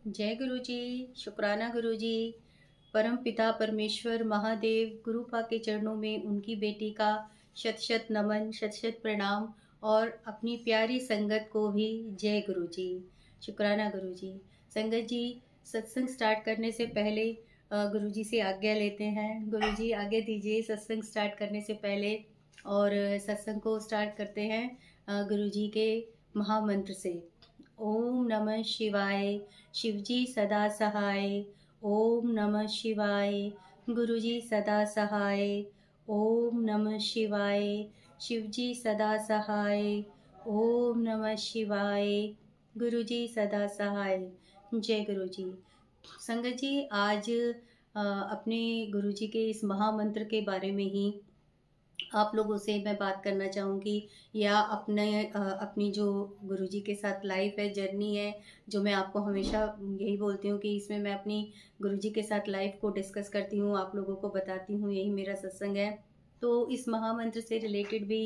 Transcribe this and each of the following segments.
जय गुरु जी। शुक्राना गुरु जी। परम पिता परमेश्वर महादेव गुरु पा के चरणों में उनकी बेटी का शत शत नमन, शत शत प्रणाम। और अपनी प्यारी संगत को भी जय गुरु जी। शुक्राना गुरु जी। संगत जी, सत्संग स्टार्ट करने से पहले गुरु जी से आज्ञा लेते हैं। गुरु जी आज्ञा दीजिए सत्संग स्टार्ट करने से पहले। और सत्संग को स्टार्ट करते हैं गुरु जी के महामंत्र से। ओम नमः शिवाय। शिवजी सदा सहाय। ओम नमः शिवाय। गुरुजी सदा सहाय। ओम नमः शिवाय। शिवजी सदा सहाय। ओम नमः शिवाय। गुरुजी सदा सहाय। जय गुरु जी। संगत जी, आज अपने गुरुजी के इस महामंत्र के बारे में ही आप लोगों से मैं बात करना चाहूँगी, या अपनी जो गुरुजी के साथ लाइफ है, जर्नी है, जो मैं आपको हमेशा यही बोलती हूँ कि इसमें मैं अपनी गुरुजी के साथ लाइफ को डिस्कस करती हूँ, आप लोगों को बताती हूँ, यही मेरा सत्संग है। तो इस महामंत्र से रिलेटेड भी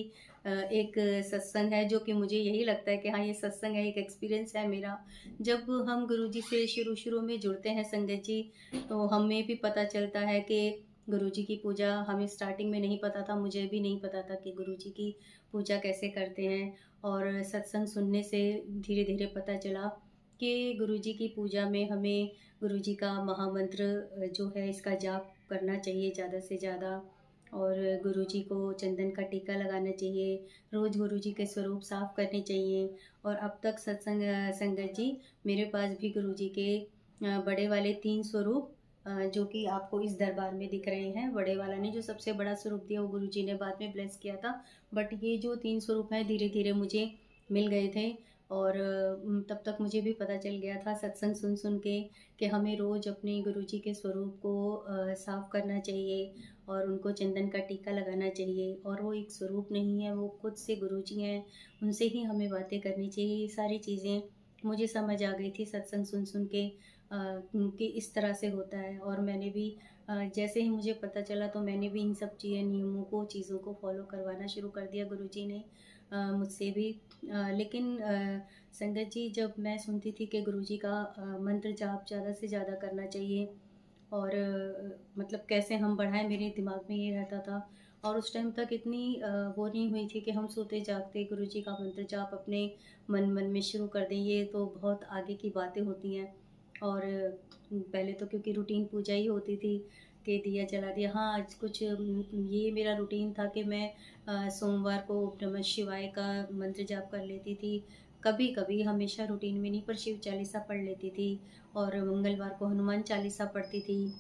एक सत्संग है जो कि मुझे यही लगता है कि हाँ, ये सत्संग है, एक एक्सपीरियंस है मेरा। जब हम गुरुजी से शुरू शुरू में जुड़ते हैं संगत जी, तो हमें भी पता चलता है कि गुरुजी की पूजा, हमें स्टार्टिंग में नहीं पता था, मुझे भी नहीं पता था कि गुरुजी की पूजा कैसे करते हैं। और सत्संग सुनने से धीरे धीरे पता चला कि गुरुजी की पूजा में हमें गुरुजी का महामंत्र जो है इसका जाप करना चाहिए ज़्यादा से ज़्यादा। और गुरुजी को चंदन का टीका लगाना चाहिए, रोज़ गुरुजी के स्वरूप साफ करने चाहिए। और अब तक सत्संग संगत जी, मेरे पास भी गुरुजी के बड़े वाले 3 स्वरूप जो कि आपको इस दरबार में दिख रहे हैं। बड़े वाला ने जो सबसे बड़ा स्वरूप दिया वो गुरुजी ने बाद में ब्लेस किया था, बट ये जो 3 स्वरूप हैं धीरे धीरे मुझे मिल गए थे। और तब तक मुझे भी पता चल गया था सत्संग सुन सुन के कि हमें रोज़ अपने गुरुजी के स्वरूप को साफ करना चाहिए और उनको चंदन का टीका लगाना चाहिए। और वो एक स्वरूप नहीं है, वो खुद से गुरुजी हैं, उनसे ही हमें बातें करनी चाहिए। ये सारी चीज़ें मुझे समझ आ गई थी सत्संग सुन सुन के कि इस तरह से होता है। और मैंने भी जैसे ही मुझे पता चला तो मैंने भी इन सब नियमों को, चीज़ों को फॉलो करवाना शुरू कर दिया गुरुजी ने मुझसे भी। लेकिन संगत जी, जब मैं सुनती थी कि गुरुजी का मंत्र जाप ज़्यादा से ज़्यादा करना चाहिए और मतलब कैसे हम बढ़ाएं, मेरे दिमाग में ये रहता था। और उस टाइम तक इतनी वो नहीं हुई थी कि हम सोते जागते गुरुजी का मंत्र जाप अपने मन मन में शुरू कर दें, ये तो बहुत आगे की बातें होती हैं। और पहले तो क्योंकि रूटीन पूजा ही होती थी कि दिया जला दिया। हाँ, आज कुछ ये मेरा रूटीन था कि मैं सोमवार को ओम नमः शिवाय का मंत्र जाप कर लेती थी। कभी कभी, हमेशा रूटीन में नहीं, पर शिव चालीसा पढ़ लेती थी। और मंगलवार को हनुमान चालीसा पढ़ती थी।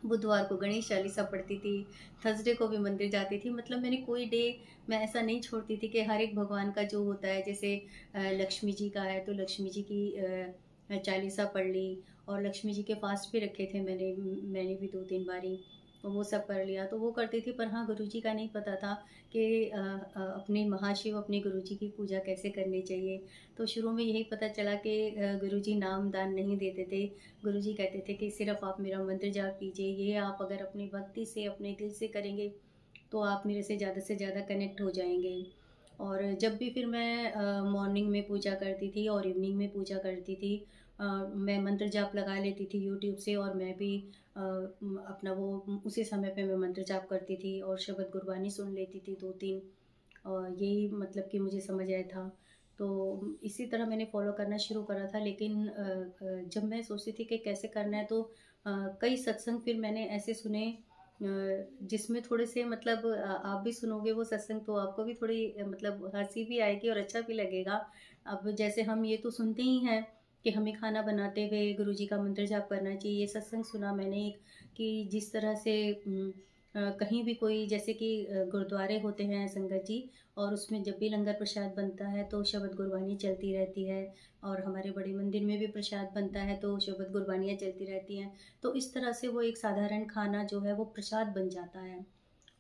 बुधवार को गणेश चालीसा पढ़ती थी। थर्सडे को भी मंदिर जाती थी। मतलब मैंने कोई डे मैं ऐसा नहीं छोड़ती थी कि हर एक भगवान का जो होता है, जैसे लक्ष्मी जी का है तो लक्ष्मी जी की चालीसा पढ़ ली। और लक्ष्मी जी के फास्ट भी रखे थे मैंने भी 2-3 बारी, तो वो सब कर लिया, तो वो करती थी। पर हाँ, गुरुजी का नहीं पता था कि अपने महाशिव, अपने गुरुजी की पूजा कैसे करनी चाहिए। तो शुरू में यही पता चला कि गुरुजी नाम दान नहीं देते थे। गुरुजी कहते थे कि सिर्फ आप मेरा मंत्र जाप कीजिए, ये आप अगर अपनी भक्ति से, अपने दिल से करेंगे तो आप मेरे से ज़्यादा कनेक्ट हो जाएंगे। और जब भी फिर मैं मॉर्निंग में पूजा करती थी और इवनिंग में पूजा करती थी, मैं मंत्र जाप लगा लेती थी यूट्यूब से। और मैं भी अपना वो उसी समय पे मैं मंत्र जाप करती थी और शब्द गुरबानी सुन लेती थी 2-3। और यही मतलब कि मुझे समझ आया था। तो इसी तरह मैंने फ़ॉलो करना शुरू करा था। लेकिन जब मैं सोचती थी कि कैसे करना है, तो कई सत्संग फिर मैंने ऐसे सुने जिसमें थोड़े से मतलब आप भी सुनोगे वो सत्संग तो आपको भी थोड़ी मतलब हँसी भी आएगी और अच्छा भी लगेगा। अब जैसे हम ये तो सुनते ही हैं कि हमें खाना बनाते हुए गुरुजी का मंत्र जाप करना चाहिए। ये सत्संग सुना मैंने एक, कि जिस तरह से कहीं भी कोई, जैसे कि गुरुद्वारे होते हैं संगत जी, और उसमें जब भी लंगर प्रसाद बनता है तो शब्द गुरबानी चलती रहती है। और हमारे बड़े मंदिर में भी प्रसाद बनता है तो शब्द गुरबानियाँ चलती रहती हैं। तो इस तरह से वो एक साधारण खाना जो है वो प्रसाद बन जाता है।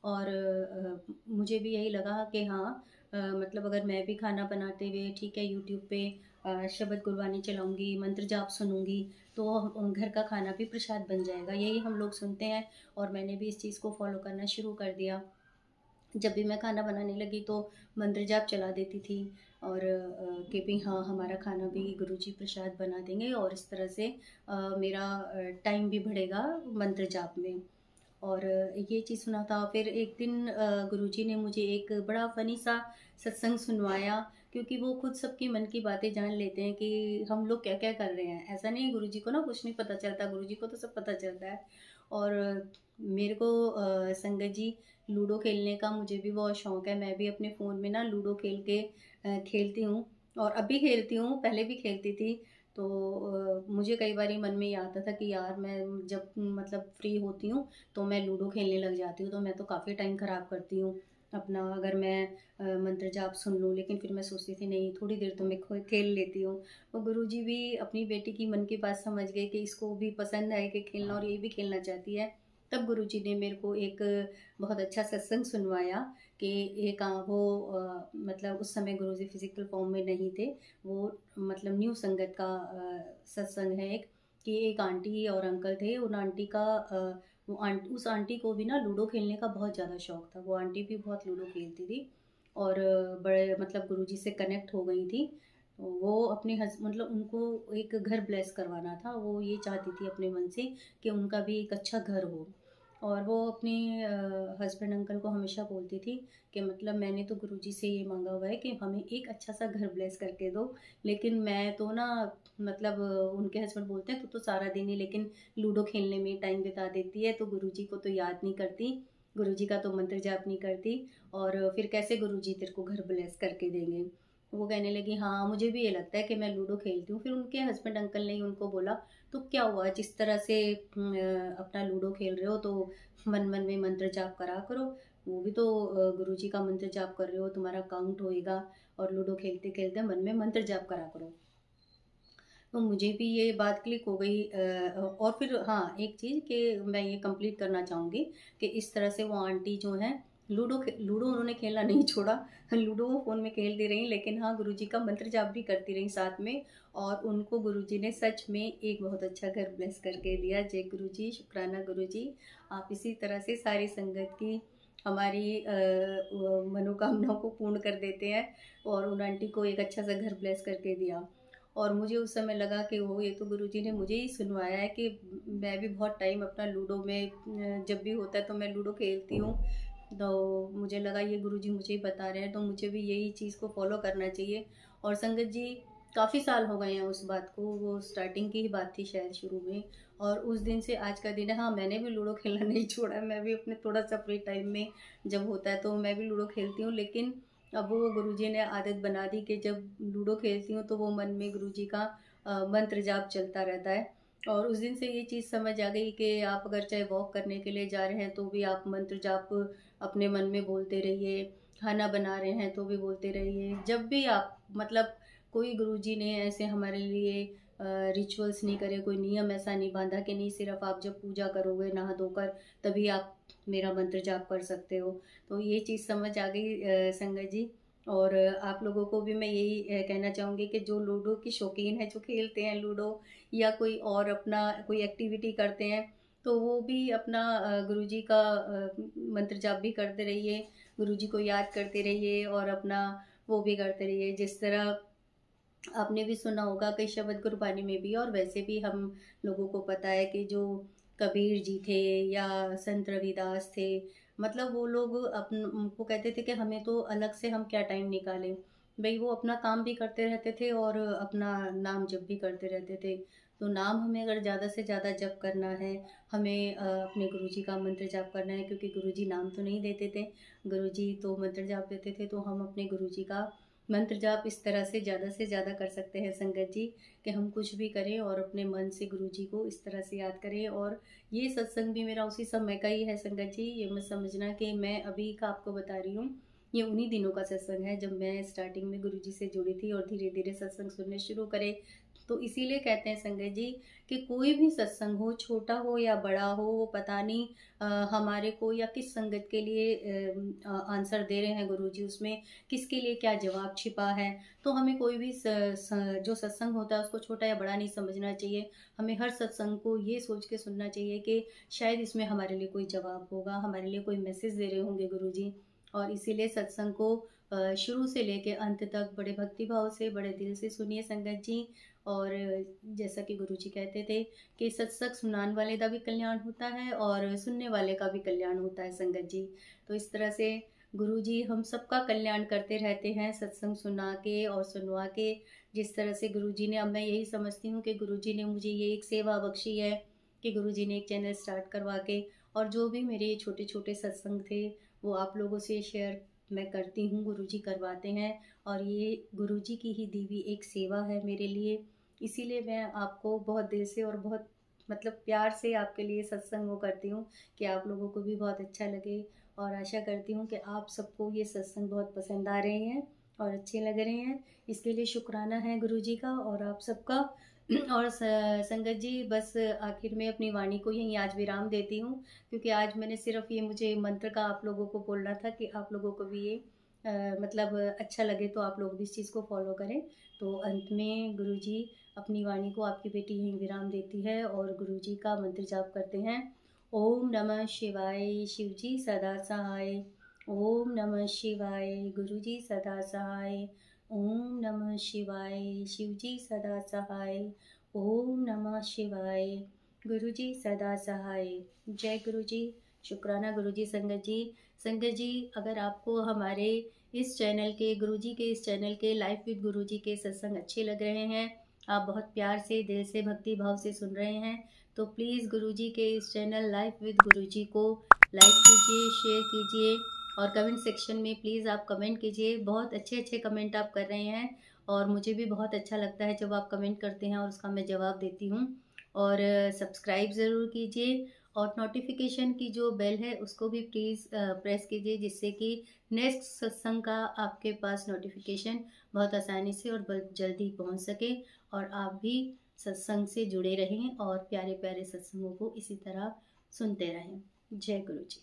और मुझे भी यही लगा कि हाँ, मतलब अगर मैं भी खाना बनाते हुए, ठीक है, यूट्यूब पे शब्द गुरबानी चलाऊँगी, मंत्र जाप सुनूँगी, तो घर का खाना भी प्रसाद बन जाएगा। यही हम लोग सुनते हैं और मैंने भी इस चीज़ को फ़ॉलो करना शुरू कर दिया। जब भी मैं खाना बनाने लगी तो मंत्र जाप चला देती थी। और कि भी हाँ, हमारा खाना भी गुरुजी प्रसाद बना देंगे, और इस तरह से मेरा टाइम भी बढ़ेगा मंत्र जाप में। और ये चीज़ सुना था। फिर एक दिन गुरुजी ने मुझे एक बड़ा फ़नी सा सत्संग सुनवाया, क्योंकि वो खुद सबकी मन की बातें जान लेते हैं कि हम लोग क्या-क्या कर रहे हैं। ऐसा नहीं है, गुरुजी को ना कुछ नहीं पता चलता, गुरुजी को तो सब पता चलता है। और मेरे को संगत जी, लूडो खेलने का मुझे भी बहुत शौक है। मैं भी अपने फ़ोन में ना लूडो खेल के खेलती हूँ, और अब भी खेलती हूँ, पहले भी खेलती थी। तो मुझे कई बारी मन में ये आता था कि यार मैं जब मतलब फ्री होती हूँ तो मैं लूडो खेलने लग जाती हूँ, तो मैं तो काफ़ी टाइम ख़राब करती हूँ अपना, अगर मैं मंत्र जाप सुन लूँ। लेकिन फिर मैं सोचती थी नहीं, थोड़ी देर तो मैं खेल लेती हूँ। और गुरुजी भी अपनी बेटी की मन की बात समझ गए कि इसको भी पसंद है कि खेलना, और ये भी खेलना चाहती है। तब गुरुजी ने मेरे को एक बहुत अच्छा सत्संग सुनवाया कि एक वो मतलब उस समय गुरुजी फिजिकल फॉर्म में नहीं थे। वो मतलब न्यू संगत का सत्संग है एक, कि एक आंटी और अंकल थे। उन आंटी का उस आंटी को भी ना लूडो खेलने का बहुत ज़्यादा शौक था। वो आंटी भी बहुत लूडो खेलती थी, और बड़े मतलब गुरुजी से कनेक्ट हो गई थी। तो वो अपने मतलब उनको एक घर ब्लेस करवाना था। वो ये चाहती थी अपने मन से कि उनका भी एक अच्छा घर हो। और वो अपने हस्बैंड अंकल को हमेशा बोलती थी कि मतलब मैंने तो गुरुजी से ये मांगा हुआ है कि हमें एक अच्छा सा घर ब्लेस करके दो। लेकिन मैं तो ना मतलब उनके हस्बैंड बोलते हैं, तू तो सारा दिन ही लेकिन लूडो खेलने में टाइम बिता देती है, तो गुरुजी को तो याद नहीं करती, गुरुजी का तो मंत्र जाप नहीं करती, और फिर कैसे गुरुजी तेरे को घर ब्लेस करके देंगे। वो कहने लगी हाँ, मुझे भी ये लगता है कि मैं लूडो खेलती हूँ। फिर उनके हस्बैंड अंकल ने ही उनको बोला, तो क्या हुआ, जिस तरह से अपना लूडो खेल रहे हो तो मन मन में मंत्र जाप करा करो। वो भी तो गुरुजी का मंत्र जाप कर रहे हो, तुम्हारा काउंट होएगा। और लूडो खेलते खेलते मन में मंत्र जाप करा करो। तो मुझे भी ये बात क्लिक हो गई। और फिर हाँ, एक चीज़ कि मैं ये कंप्लीट करना चाहूँगी कि इस तरह से वो आंटी जो हैं, लूडो उन्होंने खेलना नहीं छोड़ा। लूडो वो फ़ोन में खेलती रहीं, लेकिन हाँ, गुरुजी का मंत्र जाप भी करती रहीं साथ में। और उनको गुरुजी ने सच में एक बहुत अच्छा घर ब्लेस करके दिया। जय गुरुजी, शुक्राना गुरुजी। आप इसी तरह से सारी संगत की हमारी मनोकामनाओं को पूर्ण कर देते हैं, और उन आंटी को एक अच्छा सा घर ब्लेस करके दिया। और मुझे उस समय लगा कि वो ये तो गुरुजी ने मुझे ही सुनवाया है कि मैं भी बहुत टाइम अपना लूडो में जब भी होता है तो मैं लूडो खेलती हूँ। तो मुझे लगा ये गुरुजी मुझे ही बता रहे हैं, तो मुझे भी यही चीज़ को फॉलो करना चाहिए। और संगत जी, काफ़ी साल हो गए हैं उस बात को, वो स्टार्टिंग की ही बात थी शायद शुरू में। और उस दिन से आज का दिन है, हाँ, मैंने भी लूडो खेलना नहीं छोड़ा है। मैं भी अपने थोड़ा सा फ्री टाइम में जब होता है तो मैं भी लूडो खेलती हूँ। लेकिन अब वो गुरुजी ने आदत बना दी कि जब लूडो खेलती हूँ तो वो मन में गुरुजी का मंत्र जाप चलता रहता है। और उस दिन से ये चीज़ समझ आ गई कि आप अगर चाहे वॉक करने के लिए जा रहे हैं तो भी आप मंत्र जाप अपने मन में बोलते रहिए, खाना बना रहे हैं तो भी बोलते रहिए। जब भी आप मतलब कोई गुरुजी ने ऐसे हमारे लिए रिचुअल्स नहीं करे, कोई नियम ऐसा नहीं बांधा कि नहीं सिर्फ आप जब पूजा करोगे नहा धोकर तभी आप मेरा मंत्र जाप कर सकते हो। तो ये चीज़ समझ आ गई संगत जी। और आप लोगों को भी मैं यही कहना चाहूँगी कि जो लूडो की शौकीन है, जो खेलते हैं लूडो या कोई और अपना कोई एक्टिविटी करते हैं, तो वो भी अपना गुरुजी का मंत्र जाप भी करते रहिए, गुरुजी को याद करते रहिए, और अपना वो भी करते रहिए। जिस तरह आपने भी सुना होगा कई शब्द गुरबानी में भी, और वैसे भी हम लोगों को पता है कि जो कबीर जी थे या संत रविदास थे, मतलब वो लोग अपन उनको कहते थे कि हमें तो अलग से हम क्या टाइम निकालें। भाई वो अपना काम भी करते रहते थे और अपना नाम जप भी करते रहते थे। तो नाम हमें अगर ज़्यादा से ज़्यादा जप करना है, हमें अपने गुरुजी का मंत्र जाप करना है, क्योंकि गुरुजी नाम तो नहीं देते थे, गुरुजी तो मंत्र जाप देते थे। तो हम अपने गुरुजी का मंत्र जाप इस तरह से ज़्यादा कर सकते हैं संगत जी, कि हम कुछ भी करें और अपने मन से गुरुजी को इस तरह से याद करें। और ये सत्संग भी मेरा उसी समय का ही है संगत जी। ये मत समझना कि मैं अभी का आपको बता रही हूँ, ये उन्हीं दिनों का सत्संग है जब मैं स्टार्टिंग में गुरुजी से जुड़ी थी और धीरे धीरे सत्संग सुनने शुरू करे। तो इसीलिए कहते हैं संगत जी कि कोई भी सत्संग हो, छोटा हो या बड़ा हो, वो पता नहीं हमारे को या किस संगत के लिए आंसर दे रहे हैं गुरुजी, उसमें किसके लिए क्या जवाब छिपा है। तो हमें कोई भी जो सत्संग होता है उसको छोटा या बड़ा नहीं समझना चाहिए। हमें हर सत्संग को ये सोच के सुनना चाहिए कि शायद इसमें हमारे लिए कोई जवाब होगा, हमारे लिए कोई मैसेज दे रहे होंगे गुरुजी। और इसीलिए सत्संग को शुरू से लेके अंत तक बड़े भक्तिभाव से, बड़े दिल से सुनिए संगत जी। और जैसा कि गुरु जी कहते थे कि सत्संग सुनाने वाले का भी कल्याण होता है और सुनने वाले का भी कल्याण होता है संगत जी। तो इस तरह से गुरु जी हम सबका कल्याण करते रहते हैं सत्संग सुना के और सुनवा के। जिस तरह से गुरु जी ने, अब मैं यही समझती हूँ कि गुरु जी ने मुझे ये एक सेवा बख्शी है कि गुरु जी ने एक चैनल स्टार्ट करवा के, और जो भी मेरे छोटे छोटे सत्संग थे वो आप लोगों से शेयर मैं करती हूँ, गुरु जी करवाते हैं। और ये गुरु जी की ही दी हुई एक सेवा है मेरे लिए। इसीलिए मैं आपको बहुत दिल से और बहुत मतलब प्यार से आपके लिए सत्संग वो करती हूँ कि आप लोगों को भी बहुत अच्छा लगे। और आशा करती हूँ कि आप सबको ये सत्संग बहुत पसंद आ रहे हैं और अच्छे लग रहे हैं। इसके लिए शुक्राना है गुरु जी का और आप सबका। और संगत जी, बस आखिर में अपनी वाणी को यहीं आज विराम देती हूँ, क्योंकि आज मैंने सिर्फ ये मुझे मंत्र का आप लोगों को बोलना था कि आप लोगों को भी ये मतलब अच्छा लगे तो आप लोग भी इस चीज़ को फॉलो करें। तो अंत में गुरु जी अपनी वाणी को आपकी बेटी यहीं विराम देती है और गुरु जी का मंत्र जाप करते हैं। ओम नमः शिवाय, शिव जी सदा सहाय। ओम नमः शिवाय, गुरु जी सदा सहाय। ओम नमः शिवाय, शिव जी सदा सहाय। ओम नमः शिवाय, गुरु जी सदा सहाय। जय गुरु जी। शुक्राना गुरु जी। संगत जी, संगत जी, अगर आपको हमारे इस चैनल के, गुरु जी के इस चैनल के लाइफ विद गुरु जी के सत्संग अच्छे लग रहे हैं, आप बहुत प्यार से दिल से भक्ति भाव से सुन रहे हैं, तो प्लीज़ गुरु जी के इस चैनल लाइफ विद गुरु जी को लाइक कीजिए, शेयर कीजिए और कमेंट सेक्शन में प्लीज़ आप कमेंट कीजिए। बहुत अच्छे अच्छे कमेंट आप कर रहे हैं और मुझे भी बहुत अच्छा लगता है जब आप कमेंट करते हैं और उसका मैं जवाब देती हूँ। और सब्सक्राइब ज़रूर कीजिए और नोटिफिकेशन की जो बेल है उसको भी प्लीज़ प्रेस कीजिए, जिससे कि नेक्स्ट सत्संग का आपके पास नोटिफिकेशन बहुत आसानी से और बहुत जल्दी पहुंच सके और आप भी सत्संग से जुड़े रहें और प्यारे प्यारे सत्संगों को इसी तरह सुनते रहें। जय गुरु जी।